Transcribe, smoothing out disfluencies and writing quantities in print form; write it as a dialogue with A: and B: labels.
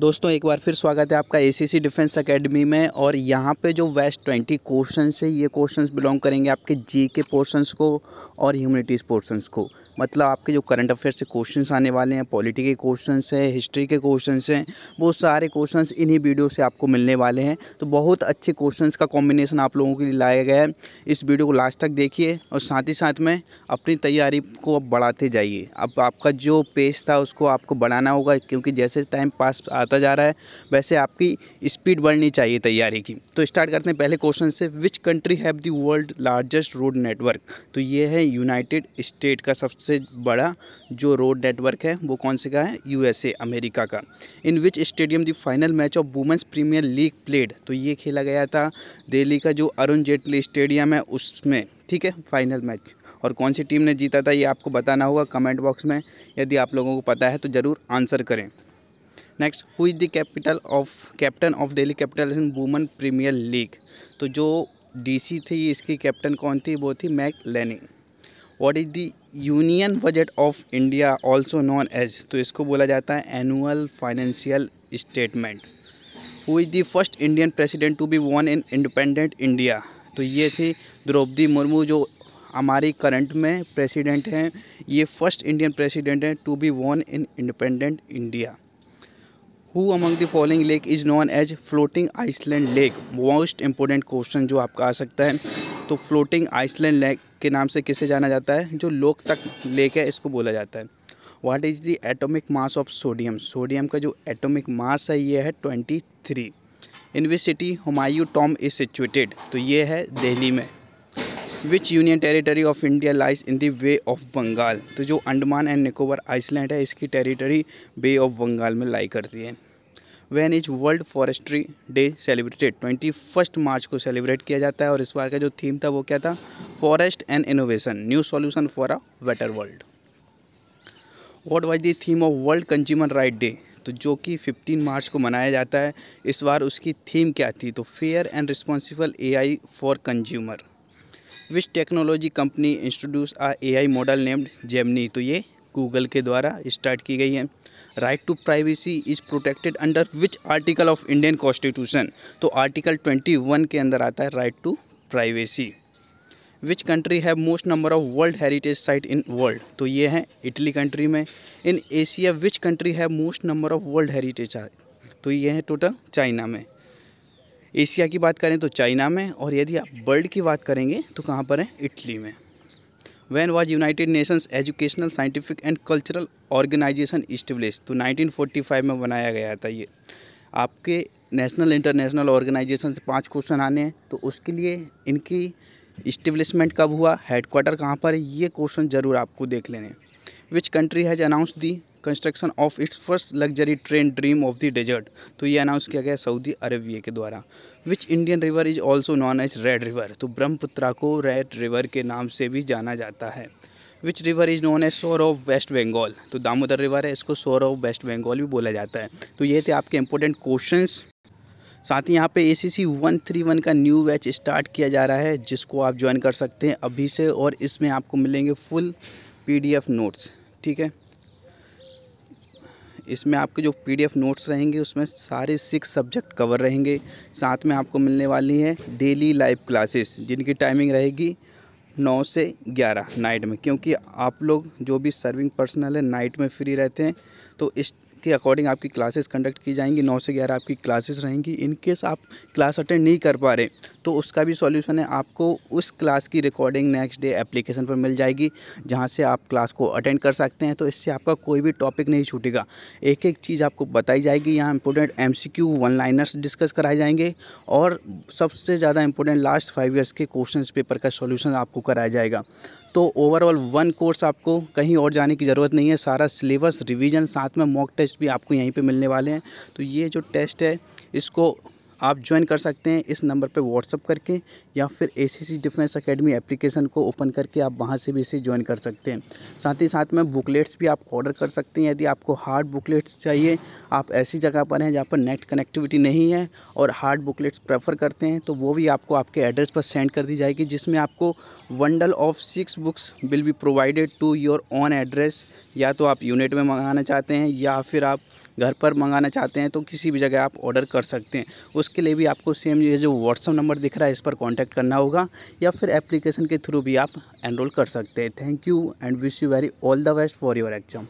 A: दोस्तों एक बार फिर स्वागत है आपका एसीसी डिफेंस एकेडमी में। और यहाँ पे जो वेस्ट 20 क्वेश्चंस है, ये क्वेश्चंस बिलोंग करेंगे आपके जी के पोर्शंस को और ह्यूमैनिटीज़ पोर्शंस को। मतलब आपके जो करंट अफेयर से क्वेश्चंस आने वाले हैं, पॉलिटी के क्वेश्चंस हैं, हिस्ट्री के क्वेश्चंस हैं, वो सारे क्वेश्चंस इन्हीं वीडियो से आपको मिलने वाले हैं। तो बहुत अच्छे क्वेश्चंस का कॉम्बिनेशन आप लोगों के लिए लाया गया है। इस वीडियो को लास्ट तक देखिए और साथ ही साथ में अपनी तैयारी को अब बढ़ाते जाइए। अब आपका जो पेज था उसको आपको बढ़ाना होगा, क्योंकि जैसे टाइम पास आता जा रहा है वैसे आपकी स्पीड बढ़नी चाहिए तैयारी की। तो स्टार्ट करते हैं पहले क्वेश्चन से। विच country have the world largest road network? तो ये है यूनाइटेड स्टेट का सबसे बड़ा जो रोड नेटवर्क है वो कौन से का है? यूएसए, अमेरिका का। In which stadium the final match of women's premier league played? तो ये खेला गया था दिल्ली का जो अरुण जेटली स्टेडियम है उसमें, ठीक है, फाइनल मैच। और कौन सी टीम ने जीता था ये आपको बताना होगा कमेंट बॉक्स में। यदि आप लोगों को पता है तो ज़रूर आंसर करें। Next, who is the captain of Delhi Capitals in women premiere league? तो जो डीसी थी इसकी कैप्टन कौन थी? वो थी मैक लेनी। What is the union budget of India also known as? तो इसको बोला जाता है annual financial statement. Who is the first Indian president to be born in independent India? तो ये थी द्रौपदी मुर्मू, जो हमारी करंट में प्रेसिडेंट हैं। ये फर्स्ट इंडियन प्रेसिडेंट हैं to be born in independent India. Who among the following lake is known as floating island lake? Most important question जो आपका आ सकता है। तो फ्लोटिंग आइसलैंड लेक के नाम से किसे जाना जाता है? जो लोकतक लेक है इसको बोला जाता है। What is the atomic mass of sodium? Sodium का जो एटॉमिक मास है ये है 23। In which city Humayun tomb is situated? तो ये है दिल्ली में। Which union territory of India lies in the bay of Bengal? तो जो अंडमान एंड निकोबार आइसलैंड है इसकी टेरिटरी बे ऑफ बंगाल में लाई करती है। When is world forestry day celebrated? 21 March को सेलिब्रेट किया जाता है। और इस बार का जो थीम था वो क्या था? Forest and innovation, new solution for a better world. What was the theme of world consumer right day? तो जो कि 15 मार्च को मनाया जाता है, इस बार उसकी थीम क्या थी? तो fair and responsible AI for consumer. Which technology company introduce a AI model named Gemini? तो ये गूगल के द्वारा स्टार्ट की गई है। Right to privacy is protected under which article of Indian constitution? तो आर्टिकल 21 के अंदर आता है right to privacy. Which country have most number of world heritage site in world? तो ये है इटली कंट्री में। In Asia which country have most number of world heritage site? तो ये है टोटल चाइना में। एशिया की बात करें तो चाइना में, और यदि आप वर्ल्ड की बात करेंगे तो कहाँ पर है? इटली में। When was United Nations educational scientific and cultural organisation establish? तो 1945 में बनाया गया था ये। आपके नेशनल इंटरनेशनल ऑर्गेनाइजेशन से 5 क्वेश्चन आने हैं, तो उसके लिए इनकी इस्टेब्लिशमेंट कब हुआ, हेडक्वार्टर कहाँ पर है, ये क्वेश्चन ज़रूर आपको देख लेने। Which country has announce the construction of its first luxury train dream of the desert? तो ये अनाउंस किया गया सऊदी अरेबिया के द्वारा। Which Indian river is also known as red river? तो ब्रह्मपुत्रा को रेड रिवर के नाम से भी जाना जाता है। Which river is known as sorrow of West Bengal? तो दामोदर रिवर है, इसको सोर ऑफ वेस्ट बंगाल भी बोला जाता है। तो ये थे आपके इंपॉर्टेंट क्वेश्चंस। साथ ही यहाँ पे ACC 131 का न्यू बैच स्टार्ट किया जा रहा है, जिसको आप ज्वाइन कर सकते हैं अभी से। और इसमें आपको मिलेंगे फुल PDF नोट्स, ठीक है। इसमें आपके जो PDF नोट्स रहेंगे उसमें सारे 6 सब्जेक्ट कवर रहेंगे। साथ में आपको मिलने वाली है डेली लाइव क्लासेस, जिनकी टाइमिंग रहेगी 9 से 11 नाइट में, क्योंकि आप लोग जो भी सर्विंग पर्सनल है नाइट में फ्री रहते हैं, तो इसके अकॉर्डिंग आपकी क्लासेस कंडक्ट की जाएंगी। 9 से 11 आपकी क्लासेस रहेंगी। इन केस आप क्लास अटेंड नहीं कर पा रहे तो उसका भी सॉल्यूशन है, आपको उस क्लास की रिकॉर्डिंग नेक्स्ट डे एप्लीकेशन पर मिल जाएगी, जहां से आप क्लास को अटेंड कर सकते हैं। तो इससे आपका कोई भी टॉपिक नहीं छूटेगा, एक एक चीज़ आपको बताई जाएगी। यहाँ इंपॉर्टेंट MCQ 1 लाइनर्स डिस्कस कराए जाएंगे, और सबसे ज़्यादा इंपॉर्टेंट लास्ट 5 ईयर्स के क्वेश्चन पेपर का सॉल्यूशन आपको कराया जाएगा। तो ओवरऑल 1 कोर्स, आपको कहीं और जाने की ज़रूरत नहीं है। सारा सिलेबस रिवीजन, साथ में मॉक टेस्ट भी आपको यहीं पे मिलने वाले हैं। तो ये जो टेस्ट है इसको आप ज्वाइन कर सकते हैं इस नंबर पे व्हाट्सअप करके, या फिर एसीसी डिफेंस एकेडमी एप्लीकेशन को ओपन करके आप वहाँ से भी इसे ज्वाइन कर सकते हैं। साथ ही साथ में बुकलेट्स भी आप ऑर्डर कर सकते हैं। यदि आपको हार्ड बुकलेट्स चाहिए, आप ऐसी जगह पर हैं जहाँ पर नेट कनेक्टिविटी नहीं है और हार्ड बुकलेट्स प्रेफर करते हैं, तो वो भी आपको आपके एड्रेस पर सेंड कर दी जाएगी, जिसमें आपको bundle of 6 books will be provided to your own address. या तो आप यूनिट में मंगाना चाहते हैं या फिर आप घर पर मंगाना चाहते हैं तो किसी भी जगह आप ऑर्डर कर सकते हैं। उसके लिए भी आपको सेम ये जो व्हाट्सअप नंबर दिख रहा है इस पर कांटेक्ट करना होगा, या फिर एप्लीकेशन के थ्रू भी आप एनरोल कर सकते हैं। Thank you and wish you very all the best for your exam.